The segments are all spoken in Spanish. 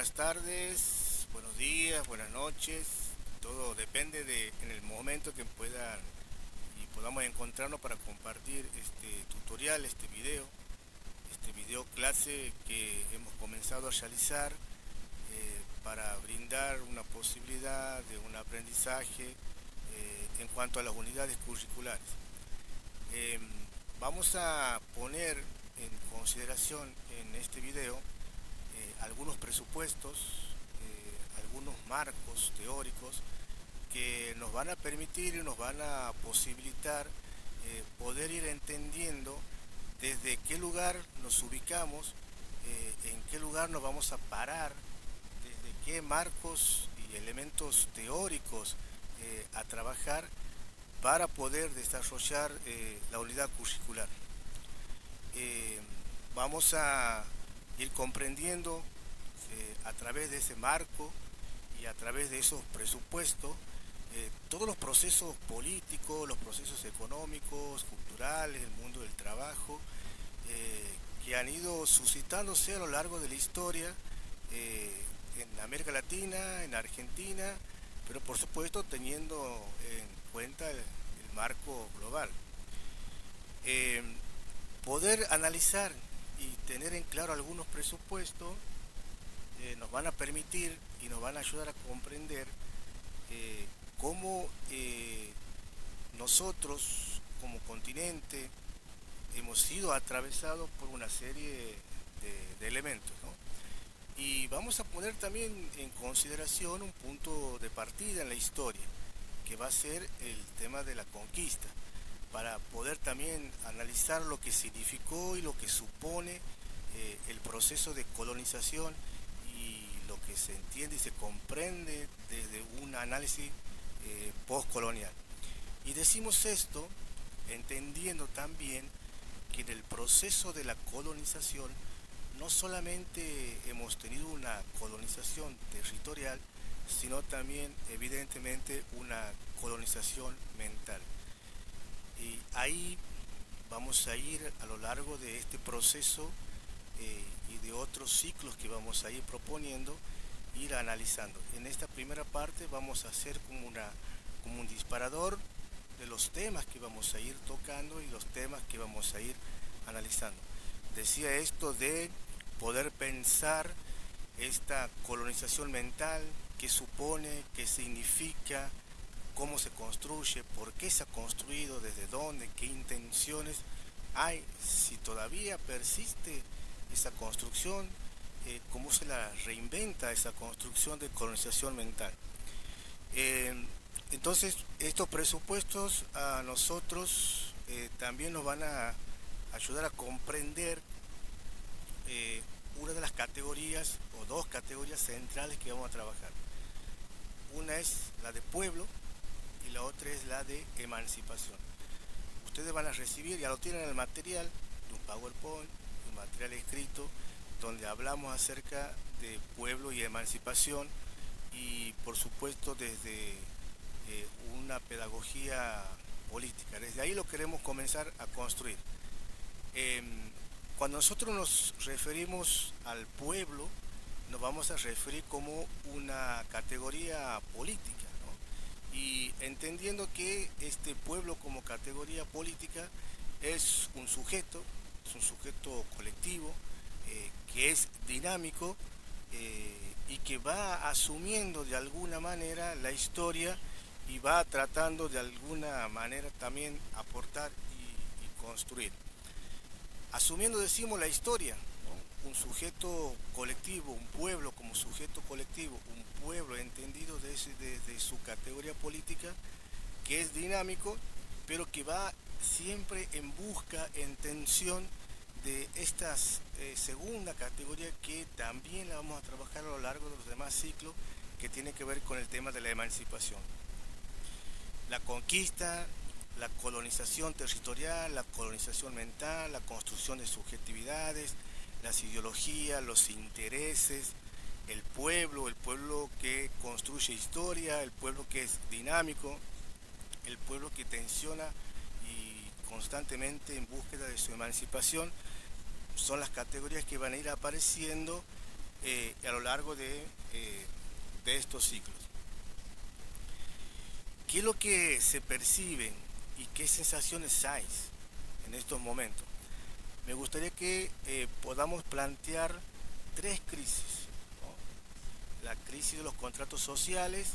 buenas tardes, buenos días, buenas noches. Todo depende de en el momento que puedan y podamos encontrarnos para compartir este tutorial, este video clase que hemos comenzado a realizar para brindar una posibilidad de un aprendizaje en cuanto a las unidades curriculares. Eh, Vamos a poner en consideración en este video algunos presupuestos, algunos marcos teóricos que nos van a permitir y nos van a posibilitar poder ir entendiendo desde qué lugar nos ubicamos, en qué lugar nos vamos a parar, desde qué marcos y elementos teóricos a trabajar para poder desarrollar la unidad curricular. Eh, Vamos a ir comprendiendo a través de ese marco y a través de esos presupuestos todos los procesos políticos, los procesos económicos, culturales, el mundo del trabajo, que han ido suscitándose a lo largo de la historia en América Latina, en Argentina, pero por supuesto teniendo en cuenta el marco global. Eh, Poder analizar y tener en claro algunos presupuestos nos van a permitir y nos van a ayudar a comprender cómo nosotros como continente hemos sido atravesados por una serie de elementos, ¿no? Y vamos a poner también en consideración un punto de partida en la historia, que va a ser el tema de la conquista, para poder también analizar lo que significó y lo que supone el proceso de colonización y lo que se entiende y se comprende desde un análisis postcolonial. Y decimos esto entendiendo también que en el proceso de la colonización no solamente hemos tenido una colonización territorial, sino también evidentemente una colonización mental. Y ahí vamos a ir a lo largo de este proceso y de otros ciclos que vamos a ir proponiendo, ir analizando. En esta primera parte vamos a hacer como un disparador de los temas que vamos a ir tocando y los temas que vamos a ir analizando. Decía esto de poder pensar esta colonización mental, qué supone, qué significa, cómo se construye, por qué se ha construido, desde dónde, qué intenciones hay, si todavía persiste esa construcción, cómo se la reinventa esa construcción de colonización mental. Entonces, estos presupuestos a nosotros también nos van a ayudar a comprender una de las categorías o dos categorías centrales que vamos a trabajar. Una es la de pueblo y la otra es la de emancipación. Ustedes van a recibir, ya lo tienen en el material, de un PowerPoint, un material escrito, donde hablamos acerca de pueblo y emancipación y por supuesto desde una pedagogía política. Desde ahí lo queremos comenzar a construir. Cuando nosotros nos referimos al pueblo, nos vamos a referir como una categoría política, ¿no? Y entendiendo que este pueblo como categoría política es un sujeto colectivo, que es dinámico y que va asumiendo de alguna manera la historia y va tratando de alguna manera también aportar y construir. Asumiendo, decimos, la historia, ¿no? Un sujeto colectivo, un pueblo como sujeto colectivo, un pueblo entendido desde su categoría política, que es dinámico, pero que va siempre en busca, en tensión de esta segunda categoría que también la vamos a trabajar a lo largo de los demás ciclos, que tiene que ver con el tema de la emancipación. La conquista, la colonización territorial, la colonización mental, la construcción de subjetividades, las ideologías, los intereses, el pueblo que construye historia, el pueblo que es dinámico, el pueblo que tensiona y constantemente en búsqueda de su emancipación, son las categorías que van a ir apareciendo a lo largo de estos ciclos. ¿Qué es lo que se percibe y qué sensaciones hay en estos momentos? Me gustaría que podamos plantear tres crisis, ¿no? La crisis de los contratos sociales,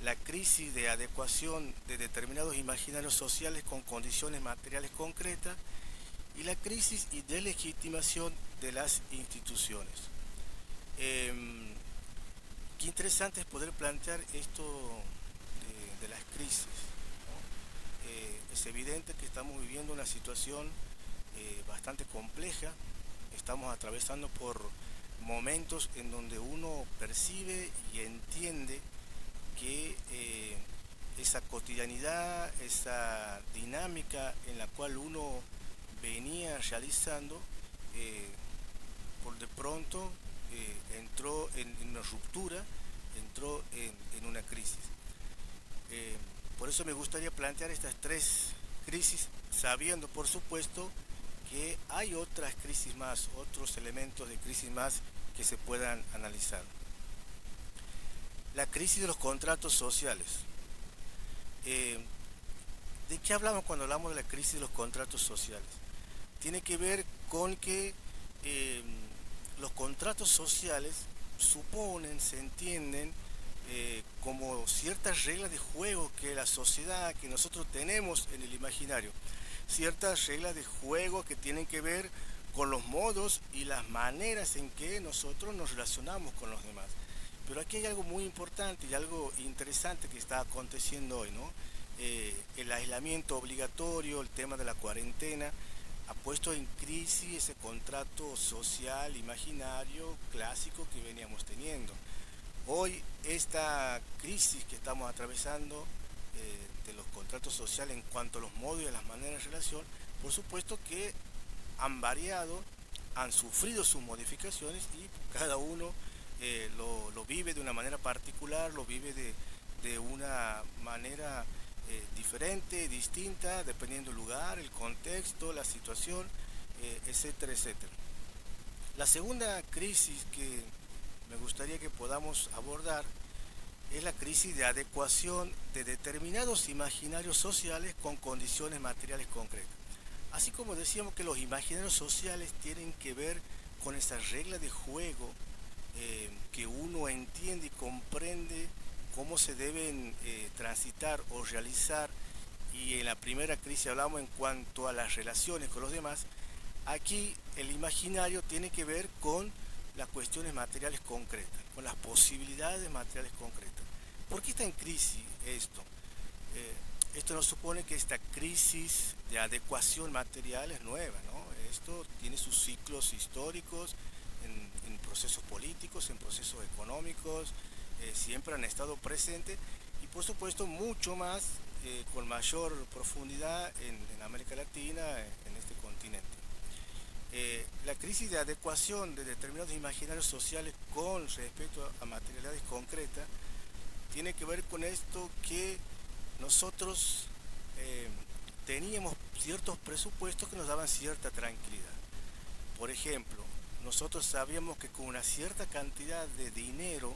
la crisis de adecuación de determinados imaginarios sociales con condiciones materiales concretas y la crisis y deslegitimación de las instituciones. Qué interesante es poder plantear esto de las crisis, ¿no? Es evidente que estamos viviendo una situación bastante compleja, estamos atravesando por momentos en donde uno percibe y entiende que esa cotidianidad, esa dinámica en la cual uno venía realizando, por de pronto entró en una ruptura, entró en una crisis. Por eso me gustaría plantear estas tres crisis, sabiendo por supuesto que hay otras crisis más, otros elementos de crisis más que se puedan analizar. La crisis de los contratos sociales. ¿De qué hablamos cuando hablamos de la crisis de los contratos sociales? Tiene que ver con que los contratos sociales suponen, se entienden como ciertas reglas de juego que la sociedad, que nosotros tenemos en el imaginario, ciertas reglas de juego que tienen que ver con los modos y las maneras en que nosotros nos relacionamos con los demás. Pero aquí hay algo muy importante y algo interesante que está aconteciendo hoy, ¿no? El aislamiento obligatorio, el tema de la cuarentena, ha puesto en crisis ese contrato social, imaginario, clásico que veníamos teniendo. Hoy esta crisis que estamos atravesando de los contratos sociales en cuanto a los modos y a las maneras de relación, por supuesto que han variado, han sufrido sus modificaciones y cada uno lo vive de una manera particular, lo vive de una manera diferente, distinta, dependiendo del lugar, el contexto, la situación, etcétera, etcétera. La segunda crisis que me gustaría que podamos abordar es la crisis de adecuación de determinados imaginarios sociales con condiciones materiales concretas. Así como decíamos que los imaginarios sociales tienen que ver con esas reglas de juego que uno entiende y comprende cómo se deben transitar o realizar, y en la primera crisis hablamos en cuanto a las relaciones con los demás. Aquí el imaginario tiene que ver con las cuestiones materiales concretas, con las posibilidades materiales concretas. ¿Por qué está en crisis esto? Esto nos supone que esta crisis de adecuación material es nueva, ¿no? Esto tiene sus ciclos históricos en procesos políticos, en procesos económicos, siempre han estado presentes y por supuesto mucho más, con mayor profundidad en América Latina, en este continente. La crisis de adecuación de determinados imaginarios sociales con respecto a materialidades concretas tiene que ver con esto que nosotros teníamos ciertos presupuestos que nos daban cierta tranquilidad. Por ejemplo, nosotros sabíamos que con una cierta cantidad de dinero,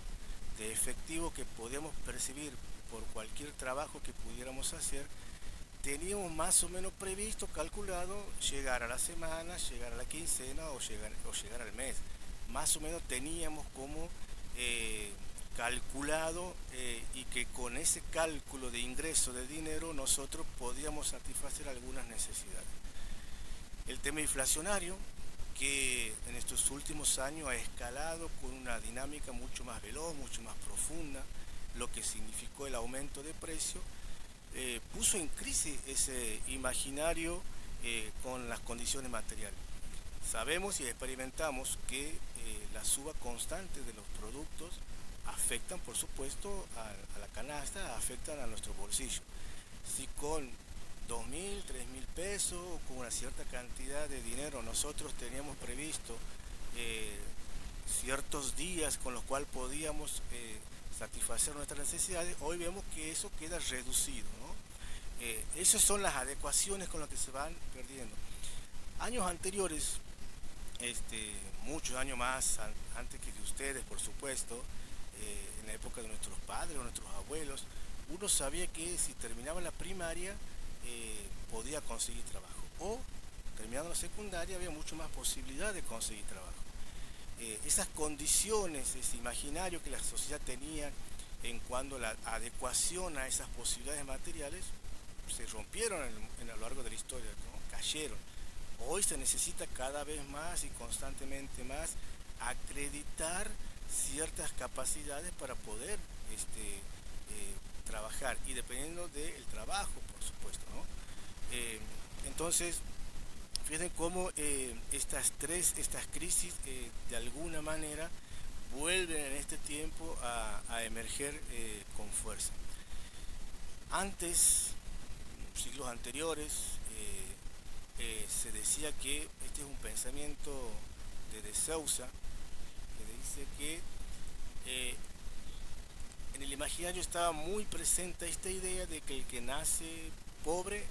de efectivo que podíamos percibir por cualquier trabajo que pudiéramos hacer, teníamos más o menos previsto, calculado, llegar a la semana, llegar a la quincena o llegar al mes. Más o menos teníamos como calculado y que con ese cálculo de ingreso de dinero nosotros podíamos satisfacer algunas necesidades. El tema inflacionario, que en estos últimos años ha escalado con una dinámica mucho más veloz, mucho más profunda, lo que significó el aumento de precios, puso en crisis ese imaginario con las condiciones materiales. Sabemos y experimentamos que la suba constante de los productos afectan, por supuesto, a la canasta, afectan a nuestro bolsillo. Si con 2.000, 3.000 pesos, con una cierta cantidad de dinero nosotros teníamos previsto ciertos días con los cuales podíamos satisfacer nuestras necesidades, hoy vemos que eso queda reducido, ¿no? Esas son las adecuaciones con las que se van perdiendo. Años anteriores, muchos años más antes que de ustedes, por supuesto, en la época de nuestros padres o nuestros abuelos, uno sabía que si terminaba la primaria podía conseguir trabajo, o terminando la secundaria había mucho más posibilidad de conseguir trabajo. Esas condiciones, ese imaginario que la sociedad tenía en cuanto a la adecuación a esas posibilidades materiales, se rompieron a lo largo de la historia, ¿no? Cayeron. Hoy se necesita cada vez más y constantemente más acreditar ciertas capacidades para poder trabajar, y dependiendo del trabajo, por supuesto, ¿no? Entonces, fíjense cómo estas crisis de alguna manera vuelven en este tiempo a emerger con fuerza. Antes, siglos anteriores, se decía que este es un pensamiento de Sousa, que dice que en el imaginario estaba muy presente esta idea de que el que nace pobre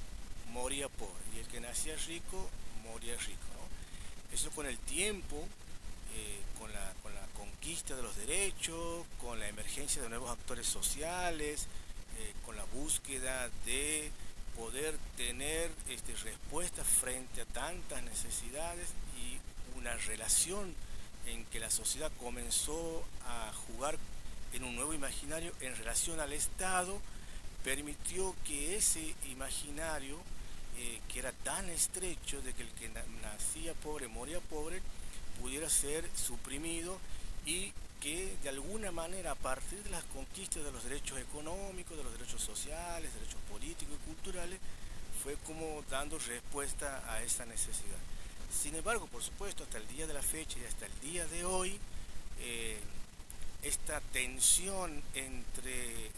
moría pobre y el que nacía rico moría rico, ¿no? Eso con el tiempo, con la conquista de los derechos, con la emergencia de nuevos actores sociales, con la búsqueda de poder tener respuestas frente a tantas necesidades, y una relación en que la sociedad comenzó a jugar en un nuevo imaginario en relación al Estado, permitió que ese imaginario, que era tan estrecho de que el que nacía pobre moría pobre, pudiera ser suprimido, y que de alguna manera, a partir de las conquistas de los derechos económicos, de los derechos sociales, derechos políticos y culturales, fue como dando respuesta a esa necesidad. Sin embargo, por supuesto, hasta el día de la fecha y hasta el día de hoy, esta tensión entre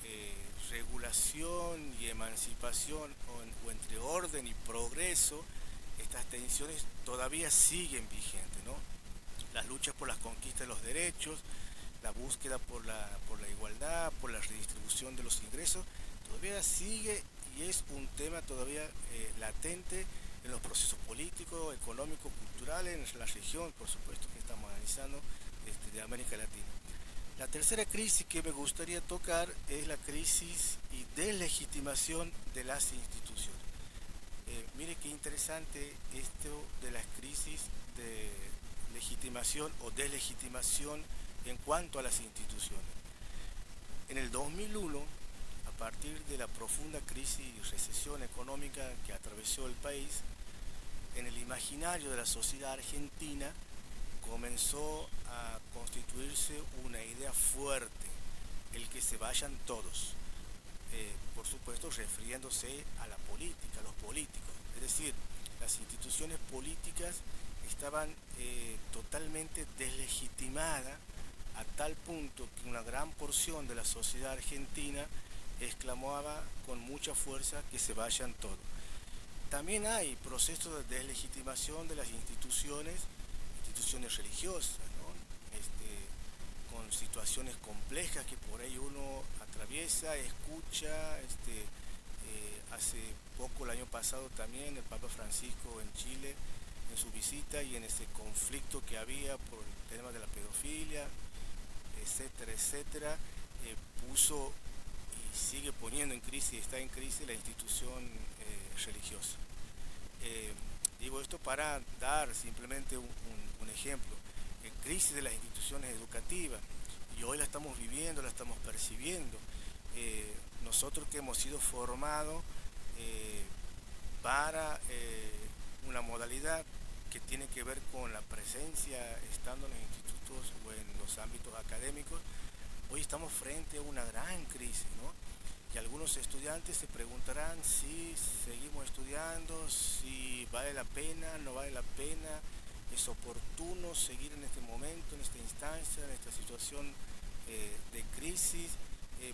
regulación y emancipación, o entre orden y progreso, estas tensiones todavía siguen vigentes, ¿no? Las luchas por las conquistas de los derechos, la búsqueda por la igualdad, por la redistribución de los ingresos, todavía sigue y es un tema todavía latente en los procesos políticos, económicos, culturales, en la región, por supuesto, que estamos analizando de América Latina. La tercera crisis que me gustaría tocar es la crisis y deslegitimación de las instituciones. Mire qué interesante esto de las crisis de legitimación o deslegitimación en cuanto a las instituciones. En el 2001, a partir de la profunda crisis y recesión económica que atravesó el país, en el imaginario de la sociedad argentina comenzó a constituirse una idea fuerte: el que se vayan todos, por supuesto refiriéndose a la política, a los políticos. Es decir, las instituciones políticas estaban totalmente deslegitimadas, a tal punto que una gran porción de la sociedad argentina exclamaba con mucha fuerza que se vayan todos. También hay procesos de deslegitimación de las instituciones religiosas, ¿no? Con situaciones complejas que por ahí uno atraviesa, escucha. Hace poco, el año pasado también, el Papa Francisco en Chile, en su visita y en ese conflicto que había por el tema de la pedofilia, etcétera, etcétera, puso y sigue poniendo en crisis, está en crisis la institución religiosa. Digo esto para dar simplemente un ejemplo. Crisis de las instituciones educativas, y hoy la estamos viviendo, la estamos percibiendo. Nosotros que hemos sido formados para una modalidad que tiene que ver con la presencia estando en los institutos o en los ámbitos académicos, hoy estamos frente a una gran crisis, ¿no? Y algunos estudiantes se preguntarán si seguimos estudiando, si vale la pena, no vale la pena, es oportuno seguir en este momento, en esta instancia, en esta situación de crisis,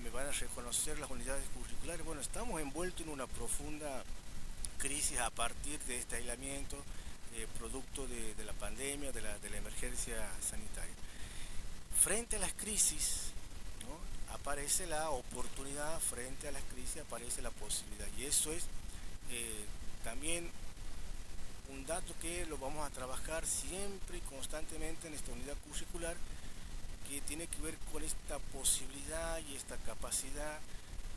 me van a reconocer las unidades curriculares. Bueno, estamos envueltos en una profunda crisis a partir de este aislamiento, producto de la pandemia, de la emergencia sanitaria. Frente a las crisis, ¿no?, aparece la oportunidad, frente a las crisis aparece la posibilidad, y eso es también un dato que lo vamos a trabajar siempre y constantemente en esta unidad curricular, que tiene que ver con esta posibilidad y esta capacidad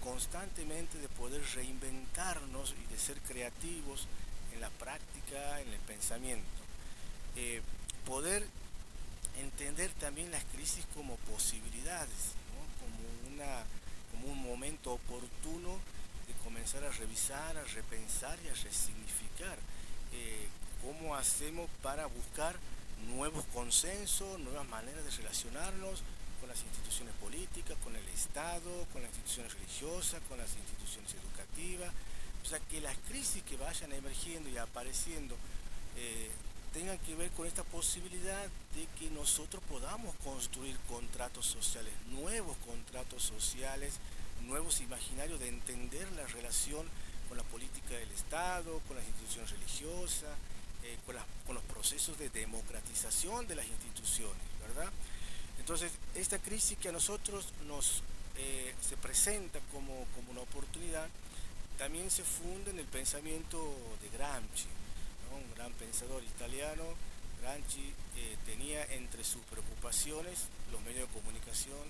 constantemente de poder reinventarnos y de ser creativos en la práctica, en el pensamiento. Eh, Poder entender también las crisis como posibilidades, ¿no? Como un momento oportuno de comenzar a revisar, a repensar y a resignificar cómo hacemos para buscar nuevos consensos, nuevas maneras de relacionarnos con las instituciones políticas, con el Estado, con las instituciones religiosas, con las instituciones educativas. O sea, que las crisis que vayan emergiendo y apareciendo tengan que ver con esta posibilidad de que nosotros podamos construir contratos sociales, nuevos contratos sociales, nuevos imaginarios de entender la relación con la política del Estado, con las instituciones religiosas, con los procesos de democratización de las instituciones, ¿verdad? Entonces, esta crisis que a nosotros se presenta como una oportunidad, también se funde en el pensamiento de Gramsci, ¿no? Un gran pensador italiano. Gramsci tenía entre sus preocupaciones los medios de comunicación,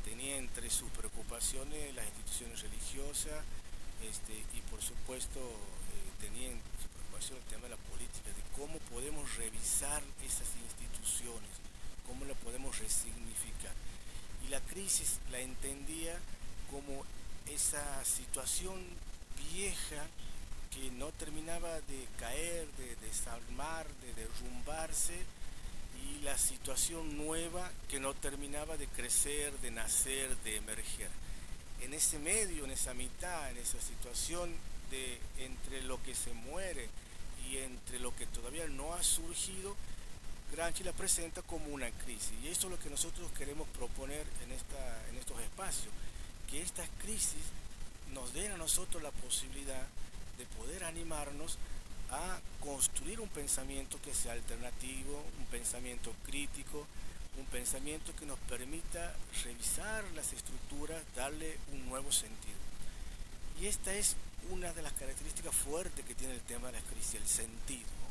tenía entre sus preocupaciones las instituciones religiosas, y por supuesto tenía en su preocupación el tema de la política, de cómo podemos revisar esas instituciones, cómo la podemos resignificar. Y la crisis la entendía como esa situación vieja que no terminaba de caer, de desarmar, de derrumbarse, y la situación nueva que no terminaba de crecer, de nacer, de emerger. En ese medio, en esa mitad, en esa situación de entre lo que se muere y entre lo que todavía no ha surgido, Gramsci la presenta como una crisis, y eso es lo que nosotros queremos proponer en estos espacios, que estas crisis nos den a nosotros la posibilidad de poder animarnos a construir un pensamiento que sea alternativo, un pensamiento crítico, un pensamiento que nos permita revisar las estructuras, darle un nuevo sentido. Y esta es una de las características fuertes que tiene el tema de la crisis, el sentido, ¿no?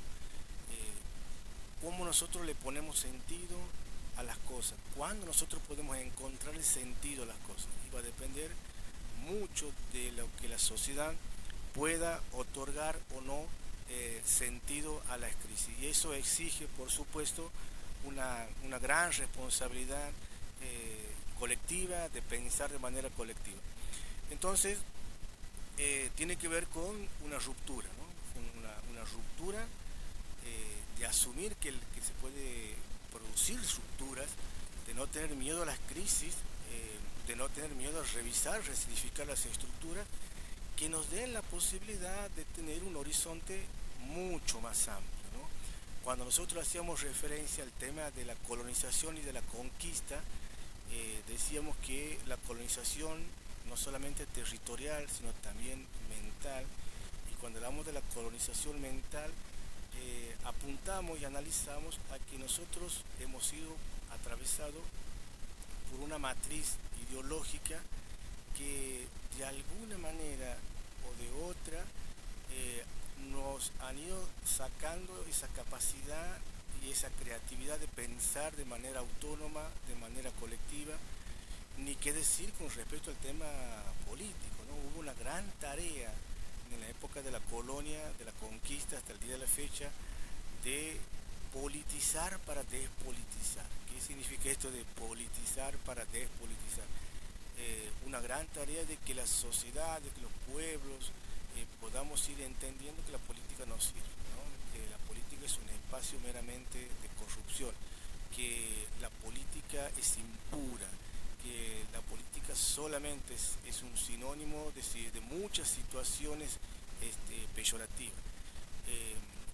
Cómo nosotros le ponemos sentido a las cosas, cuándo nosotros podemos encontrar el sentido a las cosas, y va a depender mucho de lo que la sociedad pueda otorgar o no sentido a la crisis. Y eso exige, por supuesto, una gran responsabilidad colectiva, de pensar de manera colectiva. Entonces, tiene que ver con una ruptura, ¿no? Una ruptura de asumir que se puede producir rupturas, de no tener miedo a las crisis, de no tener miedo a revisar, resignificar las estructuras, que nos den la posibilidad de tener un horizonte mucho más amplio, ¿no? Cuando nosotros hacíamos referencia al tema de la colonización y de la conquista, decíamos que la colonización no solamente territorial, sino también mental, y cuando hablamos de la colonización mental, apuntamos y analizamos a que nosotros hemos sido atravesados por una matriz ideológica que de alguna manera o de otra nos han ido sacando esa capacidad y esa creatividad de pensar de manera autónoma, de manera colectiva, ni qué decir con respecto al tema político, ¿no? Hubo una gran tarea en la época de la colonia, de la conquista hasta el día de la fecha, de politizar para despolitizar. ¿Qué significa esto de politizar para despolitizar? Una gran tarea de que la sociedad, de que los pueblos podamos ir entendiendo que la política no sirve, ¿no? Que la política es un espacio meramente de corrupción, que la política es impura, que la política solamente es un sinónimo de muchas situaciones peyorativas.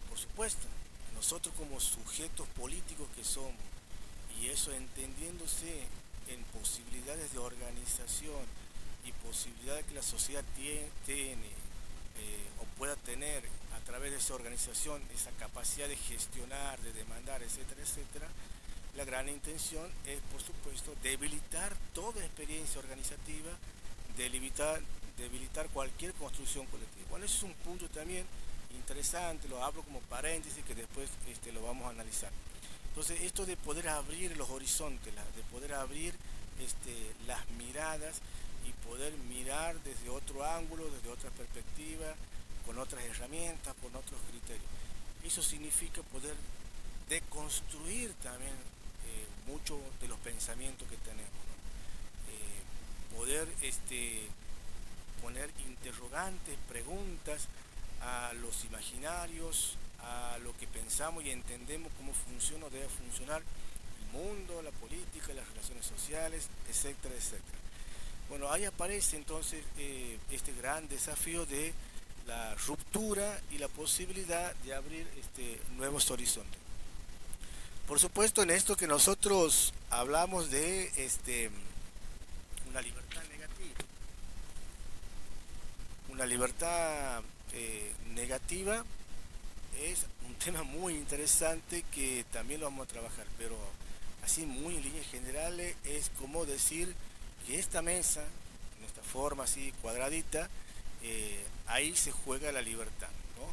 Por supuesto, nosotros como sujetos políticos que somos, y eso entendiéndose en posibilidades de organización y posibilidades que la sociedad tiene o pueda tener a través de esa organización, esa capacidad de gestionar, de demandar, etcétera, etcétera, la gran intención es, por supuesto, debilitar toda experiencia organizativa, debilitar cualquier construcción colectiva. Bueno, ese es un punto también interesante, lo abro como paréntesis que después lo vamos a analizar. Entonces, esto de poder abrir los horizontes, de poder abrir las miradas y poder mirar desde otro ángulo, desde otra perspectiva, con otras herramientas, con otros criterios. Eso significa poder deconstruir también muchos de los pensamientos que tenemos, ¿no? Poder poner interrogantes, preguntas a los imaginarios, a lo que pensamos y entendemos cómo funciona o debe funcionar el mundo, la política, las relaciones sociales, etcétera, etcétera. Bueno, ahí aparece entonces este gran desafío de la ruptura y la posibilidad de abrir nuevos horizontes. Por supuesto, en esto que nosotros hablamos de una libertad negativa, una libertad negativa es un tema muy interesante que también lo vamos a trabajar, pero así muy en líneas generales es como decir que esta mesa, en esta forma así cuadradita, ahí se juega la libertad, ¿no?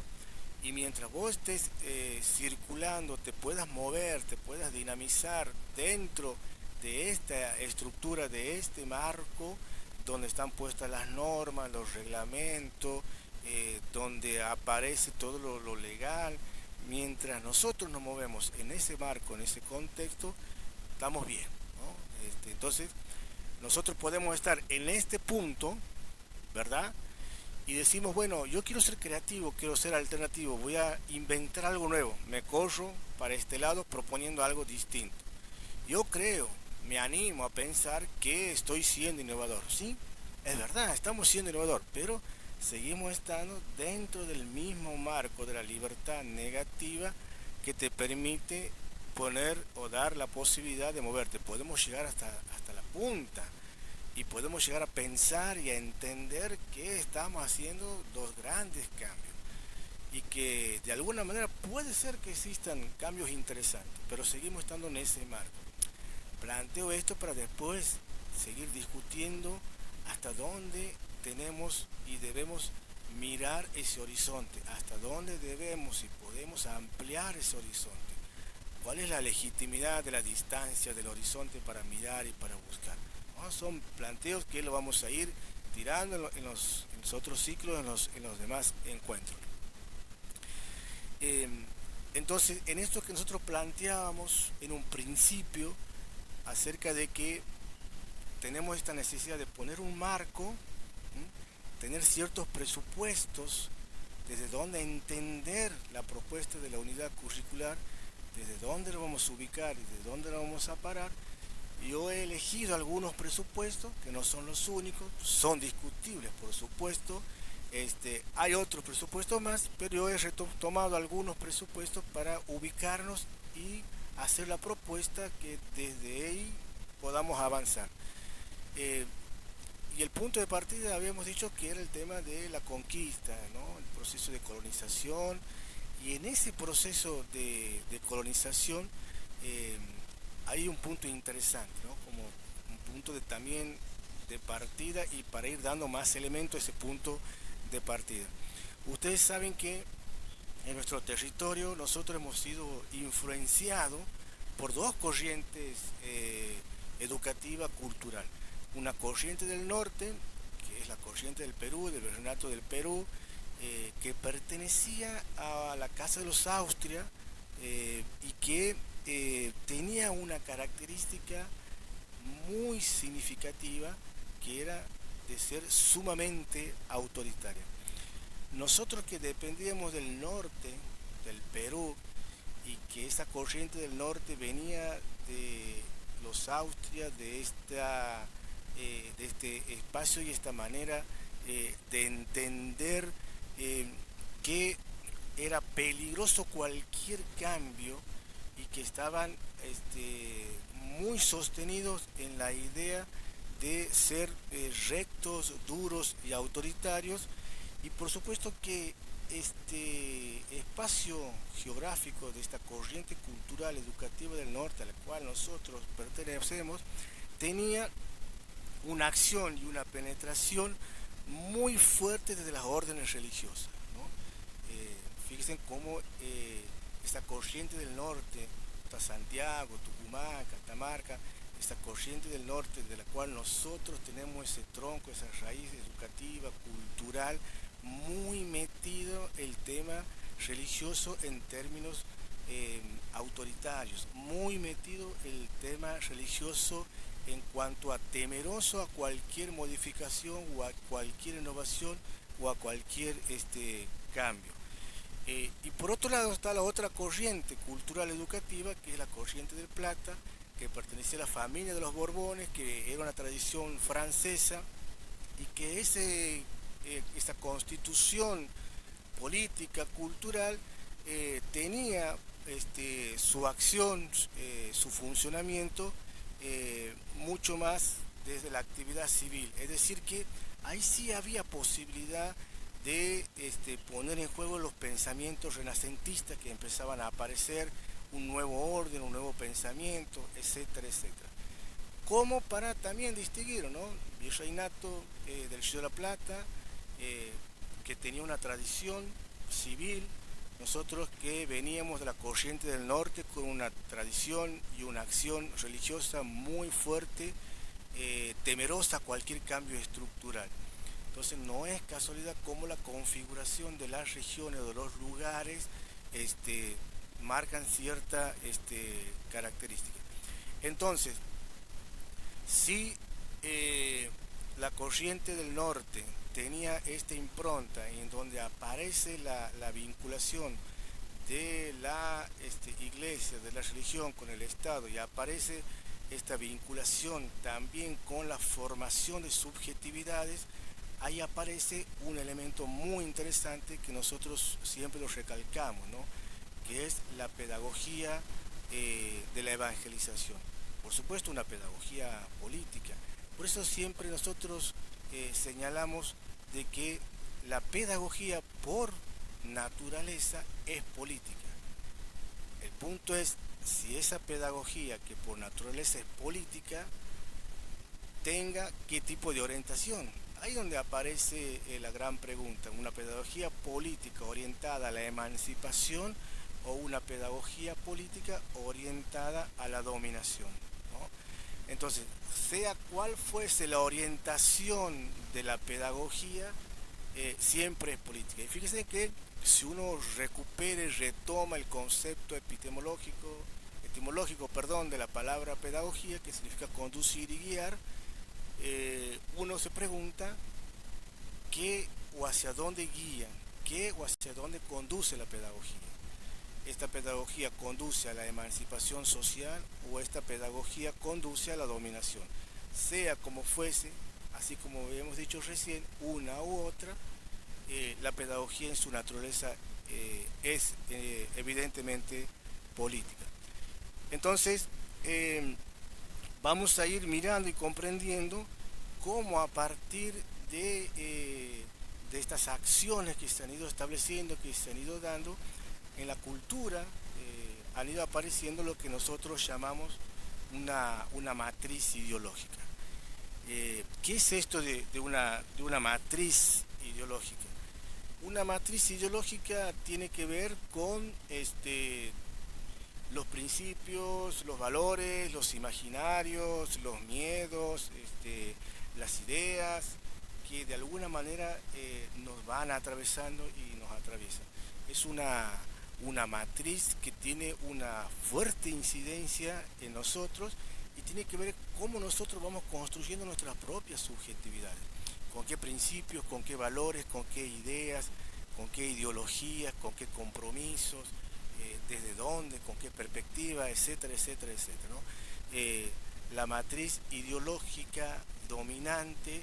Y mientras vos estés circulando, te puedas mover, te puedas dinamizar dentro de esta estructura, de este marco, donde están puestas las normas, los reglamentos, donde aparece todo lo legal, mientras nosotros nos movemos en ese marco, en ese contexto, estamos bien, ¿no? Entonces, nosotros podemos estar en este punto, ¿verdad? Y decimos, bueno, yo quiero ser creativo, quiero ser alternativo, voy a inventar algo nuevo, me corro para este lado proponiendo algo distinto. Yo creo, me animo a pensar que estoy siendo innovador, ¿sí? Es verdad, estamos siendo innovador, pero seguimos estando dentro del mismo marco de la libertad negativa que te permite poner o dar la posibilidad de moverte. Podemos llegar hasta la punta y podemos llegar a pensar y a entender que estamos haciendo dos grandes cambios y que de alguna manera puede ser que existan cambios interesantes, pero seguimos estando en ese marco. Planteo esto para después seguir discutiendo hasta dónde tenemos y debemos mirar ese horizonte, hasta dónde debemos y podemos ampliar ese horizonte. ¿Cuál es la legitimidad de la distancia del horizonte para mirar y para buscar? ¿No? Son planteos que lo vamos a ir tirando en los otros ciclos, en los demás encuentros. Entonces, en esto que nosotros planteábamos en un principio, acerca de que tenemos esta necesidad de poner un marco, ¿sí? Tener ciertos presupuestos, desde dónde entender la propuesta de la unidad curricular, desde dónde lo vamos a ubicar y desde dónde lo vamos a parar. Yo he elegido algunos presupuestos que no son los únicos, son discutibles por supuesto. Hay otros presupuestos más, pero yo he retomado algunos presupuestos para ubicarnos y hacer la propuesta que desde ahí podamos avanzar. Y el punto de partida habíamos dicho que era el tema de la conquista, ¿no? El proceso de colonización, y en ese proceso de colonización hay un punto interesante, ¿no? Como un punto también de partida, y para ir dando más elementos a ese punto de partida. Ustedes saben que en nuestro territorio nosotros hemos sido influenciados por dos corrientes educativa cultural. Una corriente del norte, que es la corriente del Perú, del Virreinato del Perú, que pertenecía a la Casa de los Austria y que tenía una característica muy significativa, que era de ser sumamente autoritaria. Nosotros que dependíamos del norte, del Perú, y que esa corriente del norte venía de los Austrias, de este espacio y esta manera de entender que era peligroso cualquier cambio, y que estaban muy sostenidos en la idea de ser rectos, duros y autoritarios. Y por supuesto que este espacio geográfico de esta corriente cultural educativa del norte a la cual nosotros pertenecemos tenía una acción y una penetración muy fuerte desde las órdenes religiosas, ¿no? dicen cómo esta corriente del norte, está Santiago, Tucumán, Catamarca, esta corriente del norte de la cual nosotros tenemos ese tronco, esa raíz educativa, cultural, muy metido el tema religioso en términos autoritarios, muy metido el tema religioso en cuanto a temeroso a cualquier modificación o a cualquier innovación o a cualquier cambio. Y por otro lado está la otra corriente cultural educativa, que es la corriente del Plata, que pertenecía a la familia de los Borbones, que era una tradición francesa, y que esta constitución política, cultural, tenía su acción, su funcionamiento, mucho más desde la actividad civil. Es decir, que ahí sí había posibilidad de poner en juego los pensamientos renacentistas que empezaban a aparecer, un nuevo orden, un nuevo pensamiento, etcétera, etcétera. Como para también distinguir, ¿no? Virreinato del Río de la Plata, que tenía una tradición civil, nosotros que veníamos de la corriente del norte con una tradición y una acción religiosa muy fuerte, temerosa a cualquier cambio estructural. Entonces no es casualidad cómo la configuración de las regiones o de los lugares marcan cierta característica. Entonces, si la corriente del norte tenía esta impronta en donde aparece la vinculación de la iglesia, de la religión con el Estado, y aparece esta vinculación también con la formación de subjetividades, ahí aparece un elemento muy interesante que nosotros siempre lo recalcamos, ¿no? Que es la pedagogía de la evangelización. Por supuesto, una pedagogía política. Por eso siempre nosotros señalamos de que la pedagogía por naturaleza es política. El punto es si esa pedagogía que por naturaleza es política tenga qué tipo de orientación. Ahí es donde aparece la gran pregunta, una pedagogía política orientada a la emancipación o una pedagogía política orientada a la dominación, ¿no? Entonces, sea cual fuese la orientación de la pedagogía, siempre es política. Y fíjense que si uno recupera y retoma el concepto etimológico, de la palabra pedagogía, que significa conducir y guiar, uno se pregunta qué o hacia dónde guía, qué o hacia dónde conduce la pedagogía. ¿Esta pedagogía conduce a la emancipación social o esta pedagogía conduce a la dominación? Sea como fuese, así como hemos dicho recién, una u otra, la pedagogía en su naturaleza es evidentemente política. Entonces, vamos a ir mirando y comprendiendo cómo a partir de estas acciones que se han ido estableciendo, que se han ido dando en la cultura, han ido apareciendo lo que nosotros llamamos una matriz ideológica. ¿Qué es esto de una matriz ideológica? Una matriz ideológica tiene que ver con los principios, los valores, los imaginarios, los miedos, las ideas que de alguna manera nos van atravesando y nos atraviesan. Es una matriz que tiene una fuerte incidencia en nosotros y tiene que ver cómo nosotros vamos construyendo nuestras propias subjetividades, con qué principios, con qué valores, con qué ideas, con qué ideologías, con qué compromisos, desde dónde, con qué perspectiva, etcétera, etcétera, etcétera, ¿no? La matriz ideológica dominante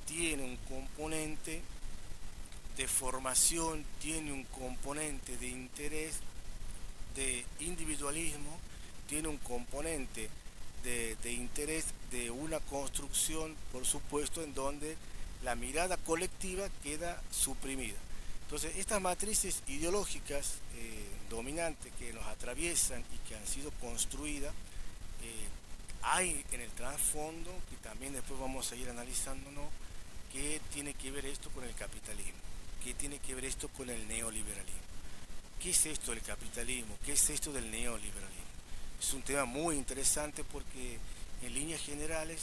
tiene un componente de formación, tiene un componente de interés, de individualismo, tiene un componente de interés de una construcción, por supuesto, en donde la mirada colectiva queda suprimida. Entonces, estas matrices ideológicas dominantes que nos atraviesan y que han sido construidas, hay en el trasfondo, que también después vamos a ir analizando, ¿no? ¿Qué tiene que ver esto con el capitalismo? ¿Qué tiene que ver esto con el neoliberalismo? ¿qué es esto del capitalismo? ¿Qué es esto del neoliberalismo? Es un tema muy interesante porque en líneas generales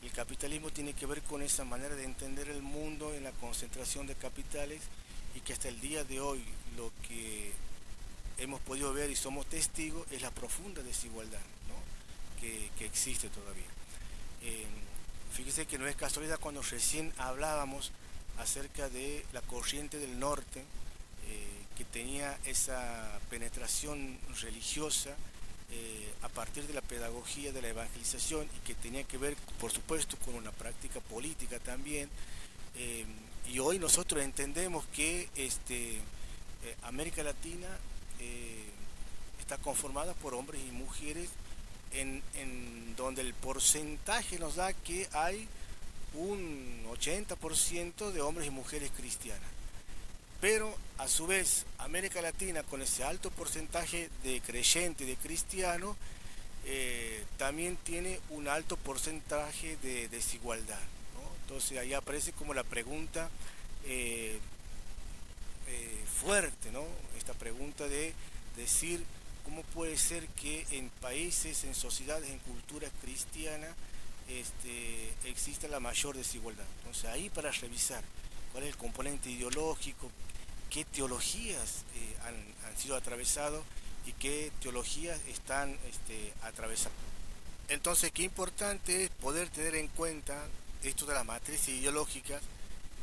el capitalismo tiene que ver con esa manera de entender el mundo en la concentración de capitales y que hasta el día de hoy lo que hemos podido ver y somos testigos es la profunda desigualdad, ¿no? que existe todavía. Eh, Fíjese que no es casualidad cuando recién hablábamos acerca de la corriente del norte, que tenía esa penetración religiosa a partir de la pedagogía de la evangelización y que tenía que ver, por supuesto, con una práctica política también. eh, y hoy nosotros entendemos que América Latina eh, está conformada por hombres y mujeres en donde el porcentaje nos da que hay un 80% de hombres y mujeres cristianas. Pero a su vez, América Latina, con ese alto porcentaje de creyentes y de cristianos, también tiene un alto porcentaje de desigualdad, ¿no? Entonces ahí aparece como la pregunta eh, fuerte, ¿no? Esta pregunta de decir cómo puede ser que en países, en sociedades, en cultura cristiana, exista la mayor desigualdad. Entonces ahí para revisar cuál es el componente ideológico, qué teologías han sido atravesadas y qué teologías están atravesadas. Entonces, qué importante es poder tener en cuenta esto de las matrices ideológicas,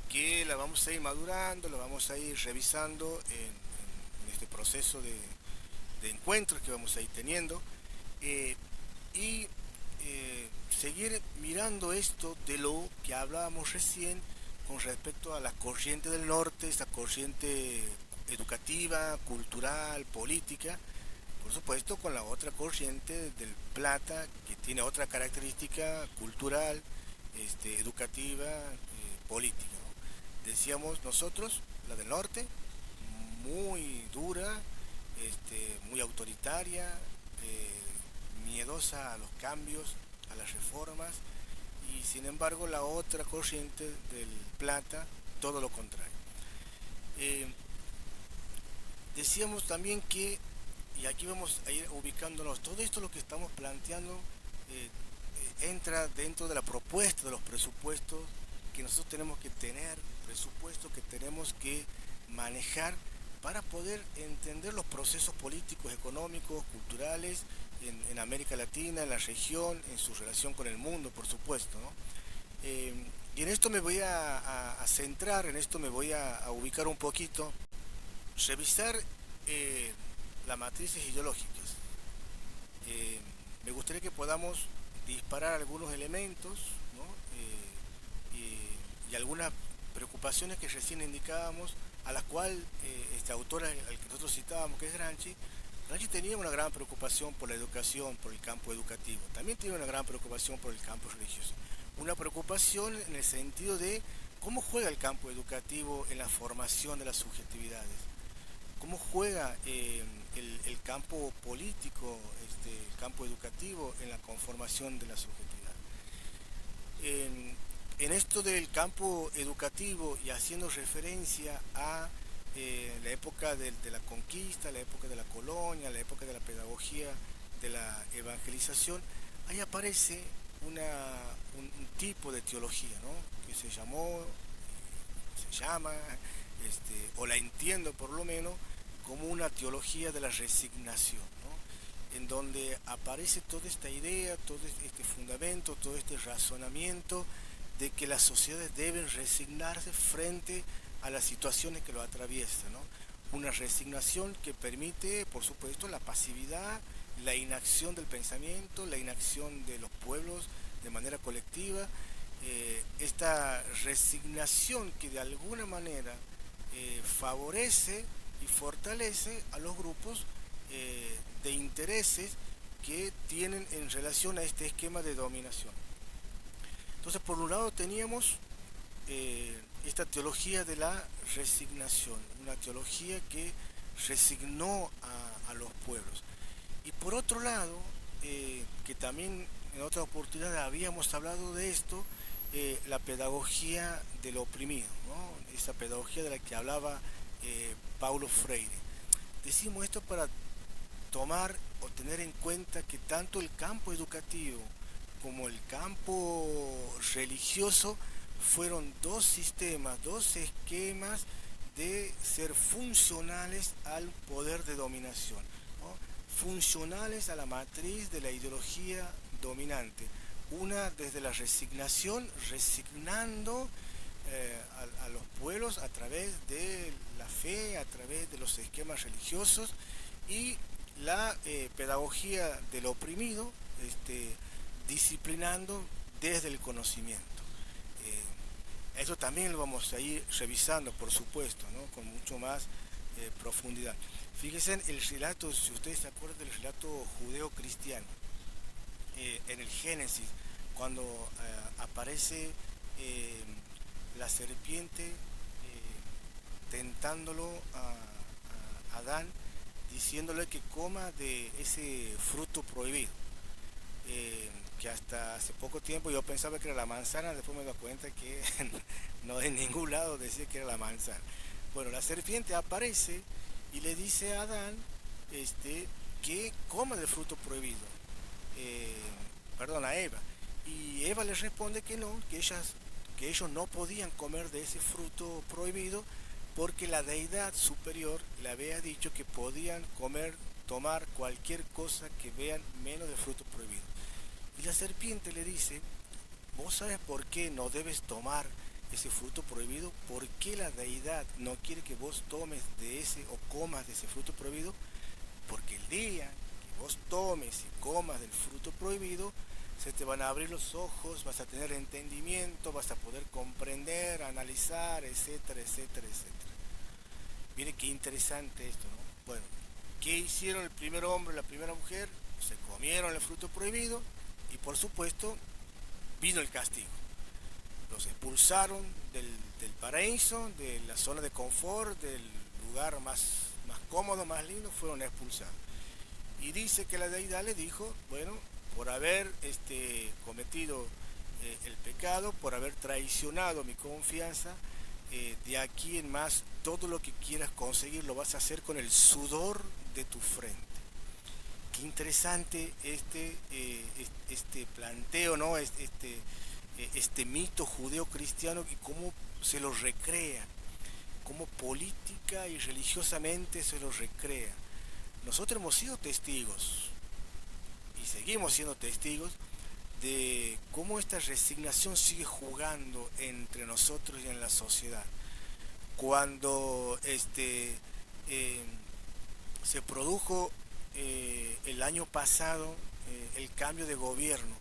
que la vamos a ir madurando, la vamos a ir revisando en este proceso de encuentros que vamos a ir teniendo, eh, y seguir mirando esto de lo que hablábamos recién con respecto a la corriente del norte, esta corriente educativa, cultural, política, por supuesto con la otra corriente del Plata, que tiene otra característica cultural, educativa, política, ¿no? Decíamos nosotros, la del norte, muy dura, muy autoritaria, miedosa a los cambios, a las reformas, y sin embargo la otra corriente del Plata, todo lo contrario. Eh, Decíamos también que, y aquí vamos a ir ubicándonos, todo esto lo que estamos planteando entra dentro de la propuesta de los presupuestos que nosotros tenemos que tener, presupuestos que tenemos que manejar para poder entender los procesos políticos, económicos, culturales en América Latina, en la región, en su relación con el mundo, por supuesto, ¿no? Y en esto me voy a centrar, en esto me voy a ubicar un poquito, revisar eh, las matrices ideológicas. Eh, Me gustaría que podamos disparar algunos elementos, ¿no? Y algunas preocupaciones que recién indicábamos, a las cuales esta autora al que nosotros citábamos, que es Gramsci. Gramsci tenía una gran preocupación por la educación, por el campo educativo. También tiene una gran preocupación por el campo religioso. Una preocupación en el sentido de cómo juega el campo educativo en la formación de las subjetividades, cómo juega el campo político, el campo educativo en la conformación de la subjetividad. En esto del campo educativo y haciendo referencia a la época de la conquista, la época de la colonia, la época de la pedagogía, de la evangelización, ahí aparece un tipo de teología, ¿no? Que se llamó, se llama, o la entiendo por lo menos, como una teología de la resignación, ¿no? En donde aparece toda esta idea, todo este fundamento, todo este razonamiento de que las sociedades deben resignarse frente a las situaciones que lo atraviesan, ¿no? Una resignación que permite, por supuesto, la pasividad, la inacción del pensamiento, la inacción de los pueblos de manera colectiva, esta resignación que de alguna manera favorece y fortalece a los grupos de intereses que tienen en relación a este esquema de dominación. Entonces, por un lado teníamos esta teología de la resignación, una teología que resignó a los pueblos. Y por otro lado, que también en otra oportunidad habíamos hablado de esto, la pedagogía del oprimido, ¿no? Esa pedagogía de la que hablaba Paulo Freire. decimos esto para tomar o tener en cuenta que tanto el campo educativo como el campo religioso fueron dos sistemas, dos esquemas de ser funcionales al poder de dominación, ¿no? Funcionales a la matriz de la ideología dominante. Una desde la resignación, resignando a los pueblos a través de la fe, a través de los esquemas religiosos, y la pedagogía del oprimido, disciplinando desde el conocimiento. Eso también lo vamos a ir revisando, por supuesto, ¿no? Con mucho más profundidad. Fíjense en el relato, si ustedes se acuerdan del relato judeo-cristiano, en el Génesis, cuando aparece la serpiente tentándolo a Adán, diciéndole que coma de ese fruto prohibido. Que hasta hace poco tiempo yo pensaba que era la manzana, después me doy cuenta que no en ningún lado decía que era la manzana. Bueno, la serpiente aparece y le dice a Adán que coma del fruto prohibido, perdón, a Eva, y Eva le responde que no, que ellos no podían comer de ese fruto prohibido porque la deidad superior le había dicho que podían comer, tomar cualquier cosa que vean menos de fruto prohibido. Y la serpiente le dice, ¿vos sabes por qué no debes tomar ese fruto prohibido? ¿Por qué la deidad no quiere que vos tomes de ese o comas de ese fruto prohibido? Porque el día que vos tomes y comas del fruto prohibido, se te van a abrir los ojos, vas a tener entendimiento, vas a poder comprender, analizar, etcétera, etcétera, etcétera. Miren qué interesante esto, ¿no? Bueno, ¿qué hicieron el primer hombre y la primera mujer? Se comieron el fruto prohibido y por supuesto vino el castigo. Los expulsaron del paraíso, de la zona de confort, del lugar más cómodo, más lindo, fueron expulsados. Y dice que la deidad le dijo, bueno, por haber cometido el pecado, por haber traicionado mi confianza, de aquí en más todo lo que quieras conseguir lo vas a hacer con el sudor de tu frente. Qué interesante este planteo, ¿no? Este mito judeo-cristiano y cómo se lo recrea, cómo política y religiosamente se lo recrea. Nosotros hemos sido testigos y seguimos siendo testigos de cómo esta resignación sigue jugando entre nosotros y en la sociedad. Cuando se produjo el año pasado el cambio de gobierno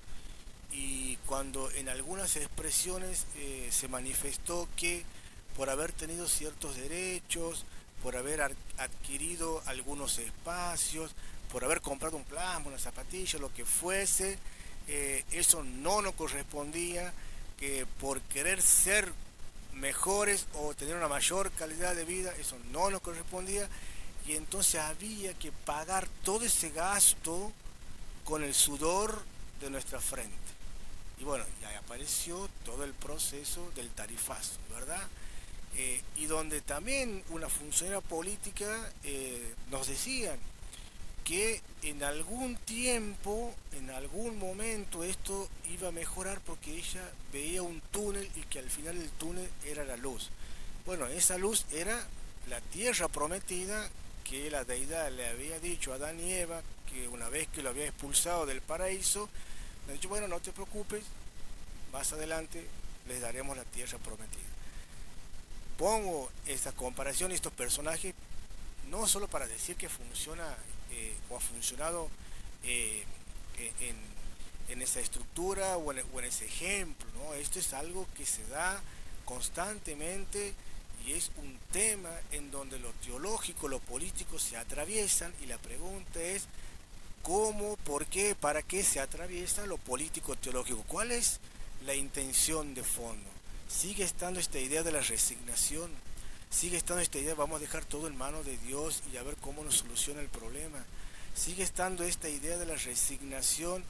y cuando en algunas expresiones se manifestó que por haber tenido ciertos derechos, por haber adquirido algunos espacios, por haber comprado un plasma, una zapatilla, lo que fuese, eso no nos correspondía, que por querer ser mejores o tener una mayor calidad de vida, eso no nos correspondía, y entonces había que pagar todo ese gasto con el sudor de nuestra frente. Y bueno, ya apareció todo el proceso del tarifazo, ¿verdad? Y donde también una funcionaria política nos decían que en algún tiempo, en algún momento esto iba a mejorar porque ella veía un túnel y que al final el túnel era la luz. Bueno, esa luz era la tierra prometida que la deidad le había dicho a Adán y Eva, que una vez que lo había expulsado del paraíso, le ha dicho, bueno, no te preocupes, más adelante les daremos la tierra prometida. Pongo esta comparación y estos personajes no solo para decir que funciona o ha funcionado en esa estructura o en ese ejemplo, ¿no? Esto es algo que se da constantemente y es un tema en donde lo teológico, lo político se atraviesan y la pregunta es cómo, por qué, para qué se atraviesa lo político teológico. ¿Cuál es la intención de fondo? ¿Sigue estando esta idea de la resignación? ¿Sigue estando esta idea, vamos a dejar todo en manos de Dios y a ver cómo nos soluciona el problema? ¿Sigue estando esta idea de la resignación,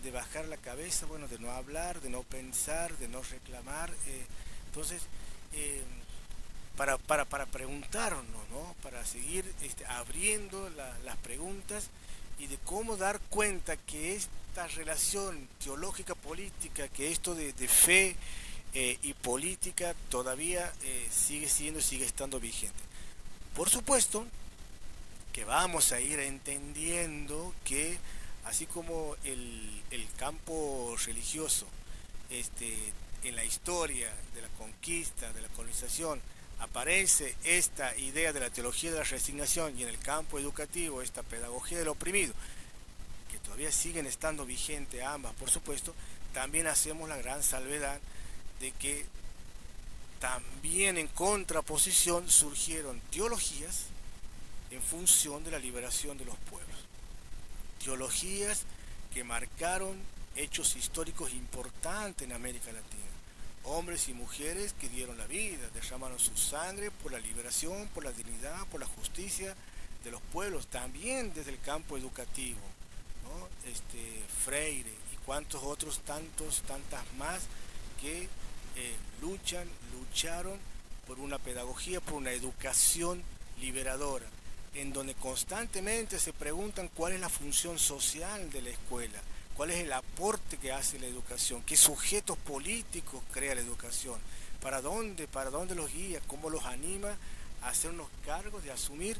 de bajar la cabeza, bueno, de no hablar, de no pensar, de no reclamar? Entonces, para preguntarnos, ¿no? Para seguir abriendo las preguntas y de cómo dar cuenta que esta relación teológica política, que esto de fe y política todavía sigue estando vigente. Por supuesto que vamos a ir entendiendo que así como el campo religioso en la historia de la conquista, de la colonización, aparece esta idea de la teología de la resignación, y en el campo educativo esta pedagogía del oprimido, que todavía siguen estando vigentes ambas, por supuesto, también hacemos la gran salvedad de que también en contraposición surgieron teologías en función de la liberación de los pueblos. Teologías que marcaron hechos históricos importantes en América Latina. Hombres y mujeres que dieron la vida, derramaron su sangre por la liberación, por la dignidad, por la justicia de los pueblos, también desde el campo educativo, ¿no? Freire y cuantos otros tantas más que lucharon por una pedagogía, por una educación liberadora, en donde constantemente se preguntan cuál es la función social de la escuela, cuál es el aporte que hace la educación, qué sujetos políticos crea la educación, para dónde los guía, cómo los anima a hacernos cargos de asumir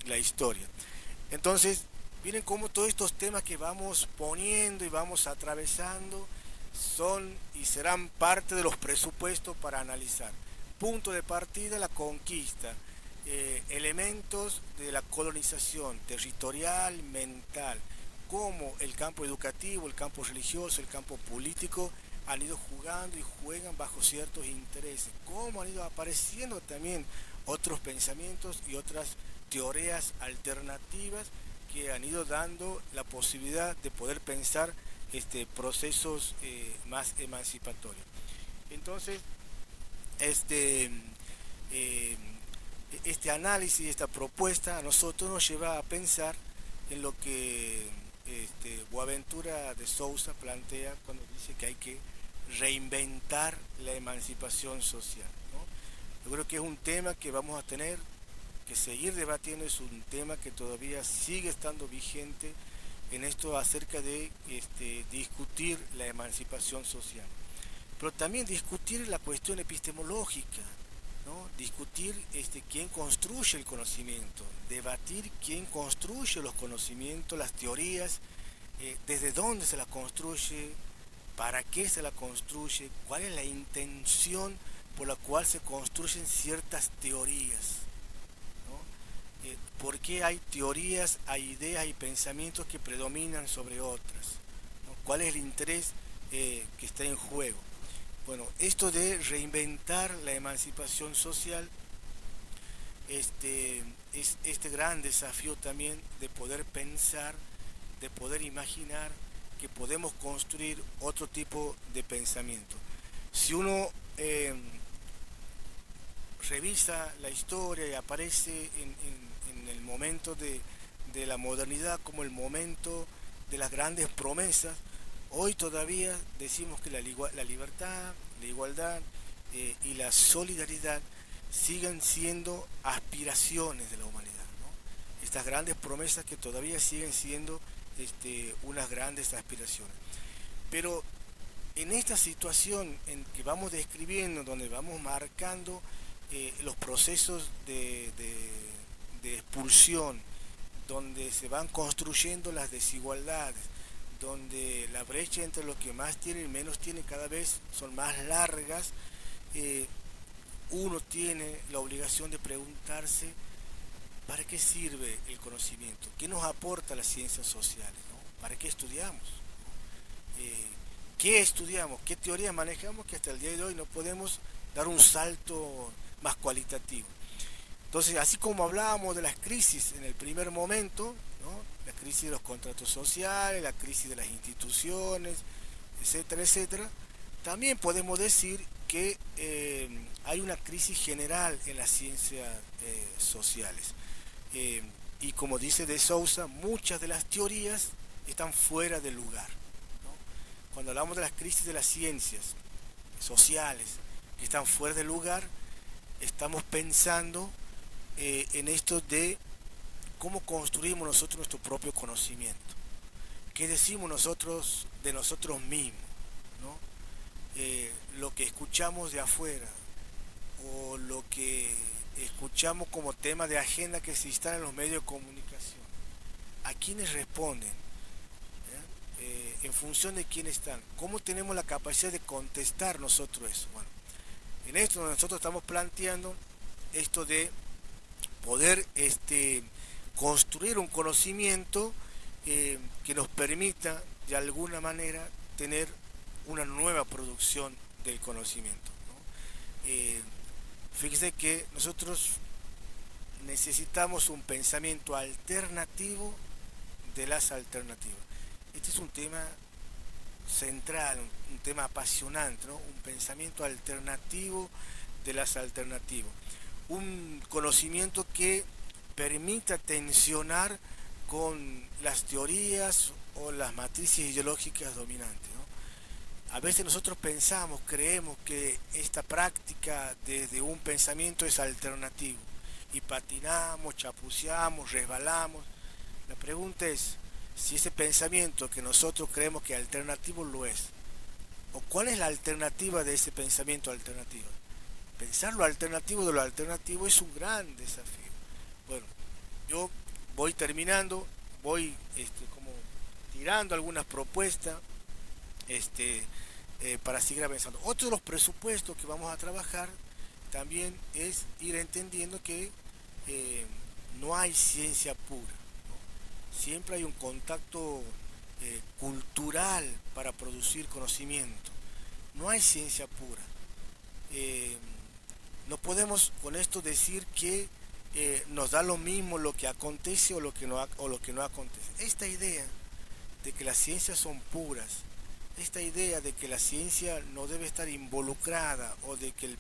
la historia. Entonces, miren cómo todos estos temas que vamos poniendo y vamos atravesando son y serán parte de los presupuestos para analizar. Punto de partida, la conquista. Elementos de la colonización territorial, mental, cómo el campo educativo, el campo religioso, el campo político han ido jugando y juegan bajo ciertos intereses, cómo han ido apareciendo también otros pensamientos y otras teorías alternativas que han ido dando la posibilidad de poder pensar procesos más emancipatorios. Entonces, este análisis, esta propuesta a nosotros nos lleva a pensar en lo que Boaventura de Sousa plantea cuando dice que hay que reinventar la emancipación social, ¿no? Yo creo que es un tema que vamos a tener que seguir debatiendo, es un tema que todavía sigue estando vigente en esto acerca de discutir la emancipación social, pero también discutir la cuestión epistemológica, ¿no? Discutir quién construye el conocimiento, debatir quién construye los conocimientos, las teorías, desde dónde se las construye, para qué se la construye, cuál es la intención por la cual se construyen ciertas teorías, ¿no? Por qué hay teorías, hay ideas y pensamientos que predominan sobre otras, ¿no? Cuál es el interés que está en juego. Bueno, esto de reinventar la emancipación social es este gran desafío también de poder pensar, de poder imaginar que podemos construir otro tipo de pensamiento. Si uno revisa la historia y aparece en el momento de la modernidad como el momento de las grandes promesas, hoy todavía decimos que la libertad, la igualdad y la solidaridad siguen siendo aspiraciones de la humanidad, ¿no? Estas grandes promesas que todavía siguen siendo unas grandes aspiraciones. Pero en esta situación en que vamos describiendo, donde vamos marcando los procesos de expulsión, donde se van construyendo las desigualdades, donde la brecha entre los que más tienen y menos tienen cada vez son más largas, uno tiene la obligación de preguntarse ¿para qué sirve el conocimiento? ¿Qué nos aporta las ciencias sociales, ¿no? ¿Para qué estudiamos? ¿Qué estudiamos? ¿Qué teorías manejamos que hasta el día de hoy no podemos dar un salto más cualitativo? Entonces, así como hablábamos de las crisis en el primer momento, ¿no? La crisis de los contratos sociales, la crisis de las instituciones, etcétera, etcétera, también podemos decir que hay una crisis general en las ciencias sociales. Y como dice de Sousa, muchas de las teorías están fuera del lugar, ¿no? Cuando hablamos de las crisis de las ciencias sociales que están fuera del lugar, estamos pensando en esto de cómo construimos nosotros nuestro propio conocimiento. ¿Qué decimos nosotros de nosotros mismos? ¿No? Lo que escuchamos de afuera o lo que escuchamos como tema de agenda que se instala en los medios de comunicación. ¿A quiénes responden? En función de quién están. ¿Cómo tenemos la capacidad de contestar nosotros eso? Bueno, en esto nosotros estamos planteando esto de poder construir un conocimiento que nos permita de alguna manera tener una nueva producción del conocimiento, ¿no? Fíjese que nosotros necesitamos un pensamiento alternativo de las alternativas. Este es un tema central, un tema apasionante, ¿no? Un pensamiento alternativo de las alternativas. Un conocimiento que permita tensionar con las teorías o las matrices ideológicas dominantes, ¿no? A veces nosotros pensamos, creemos que esta práctica desde un pensamiento es alternativo y patinamos, chapuceamos, resbalamos. La pregunta es si ese pensamiento que nosotros creemos que alternativo lo es, o cuál es la alternativa de ese pensamiento alternativo. Pensar lo alternativo de lo alternativo es un gran desafío. Bueno, yo voy terminando, voy como tirando algunas propuestas para seguir avanzando. Otro de los presupuestos que vamos a trabajar también es ir entendiendo que no hay ciencia pura, ¿no? Siempre hay un contacto cultural para producir conocimiento. No hay ciencia pura. No podemos con esto decir que nos da lo mismo lo que acontece o lo que no acontece. Esta idea de que las ciencias son puras, esta idea de que la ciencia no debe estar involucrada o de que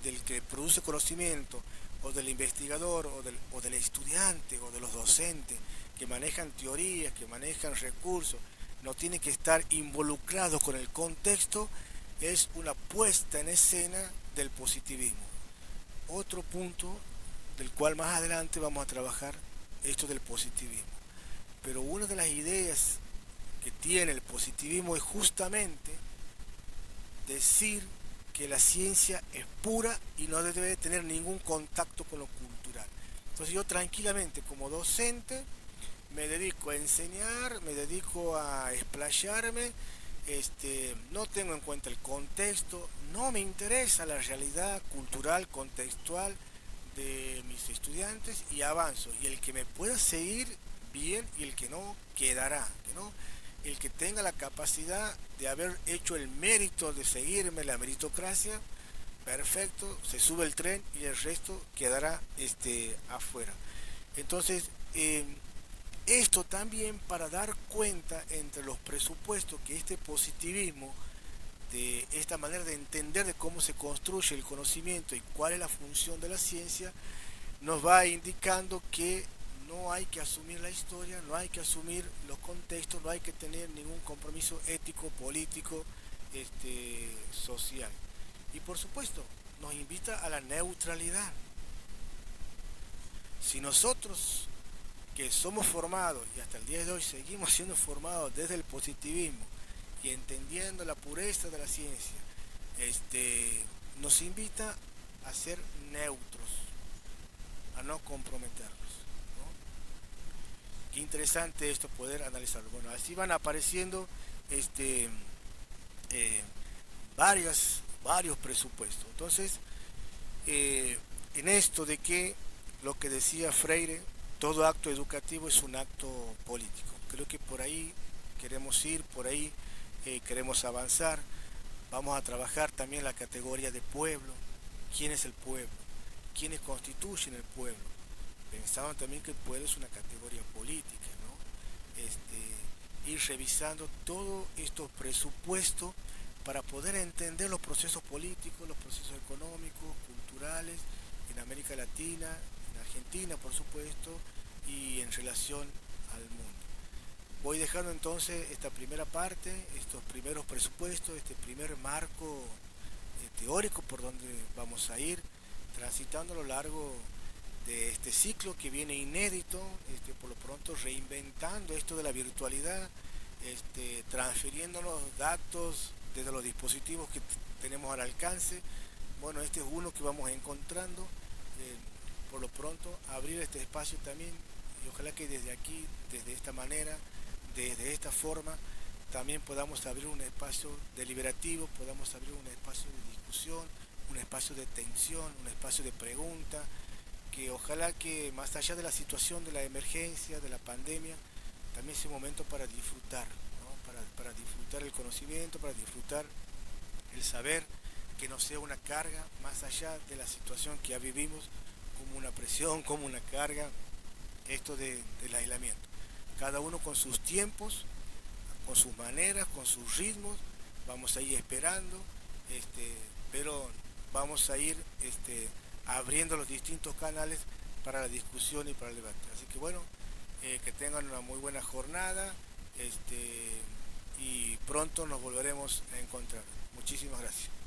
del que produce conocimiento o del investigador o del estudiante o de los docentes que manejan teorías, que manejan recursos, no tiene que estar involucrado con el contexto, es una puesta en escena del positivismo. Otro punto del cual más adelante vamos a trabajar esto del positivismo. Pero una de las ideas que tiene el positivismo es justamente decir que la ciencia es pura y no debe tener ningún contacto con lo cultural. Entonces yo tranquilamente como docente me dedico a enseñar, me dedico a explayarme, no tengo en cuenta el contexto, no me interesa la realidad cultural, contextual de mis estudiantes y avanzo. Y el que me pueda seguir, bien, y el que no, quedará. ¿No? El que tenga la capacidad de haber hecho el mérito de seguirme, la meritocracia, perfecto, se sube el tren y el resto quedará afuera. Entonces, esto también para dar cuenta entre los presupuestos que este positivismo, de esta manera de entender de cómo se construye el conocimiento y cuál es la función de la ciencia, nos va indicando que no hay que asumir la historia, no hay que asumir los contextos, no hay que tener ningún compromiso ético, político, social. Y por supuesto, nos invita a la neutralidad. Si nosotros que somos formados y hasta el día de hoy seguimos siendo formados desde el positivismo y entendiendo la pureza de la ciencia, nos invita a ser neutros, a no comprometernos, ¿no? Qué interesante esto poder analizarlo. Bueno, así van apareciendo varios presupuestos. Entonces, en esto de que lo que decía Freire, todo acto educativo es un acto político. Creo que por ahí queremos ir, por ahí queremos avanzar. Vamos a trabajar también la categoría de pueblo. ¿Quién es el pueblo? ¿Quiénes constituyen el pueblo? Pensaban también que el pueblo es una categoría política, ¿no? Ir revisando todos estos presupuestos para poder entender los procesos políticos, los procesos económicos, culturales, en América Latina, en Argentina, por supuesto, y en relación al mundo. Voy dejando entonces esta primera parte, estos primeros presupuestos, este primer marco teórico por donde vamos a ir. transitando a lo largo de este ciclo que viene inédito, por lo pronto reinventando esto de la virtualidad, transfiriéndonos datos desde los dispositivos que tenemos al alcance. Bueno, este es uno que vamos encontrando. Por lo pronto, abrir este espacio también, y ojalá que desde aquí, desde esta manera, desde esta forma, también podamos abrir un espacio deliberativo, podamos abrir un espacio de discusión, un espacio de tensión, un espacio de pregunta, que ojalá que más allá de la situación de la emergencia, de la pandemia, también sea un momento para disfrutar, ¿no? Para disfrutar el conocimiento, para disfrutar el saber, que no sea una carga más allá de la situación que ya vivimos, como una presión, como una carga, esto del aislamiento. Cada uno con sus tiempos, con sus maneras, con sus ritmos, vamos a ir esperando, pero vamos a ir abriendo los distintos canales para la discusión y para el debate. Así que bueno, que tengan una muy buena jornada, y pronto nos volveremos a encontrar. Muchísimas gracias.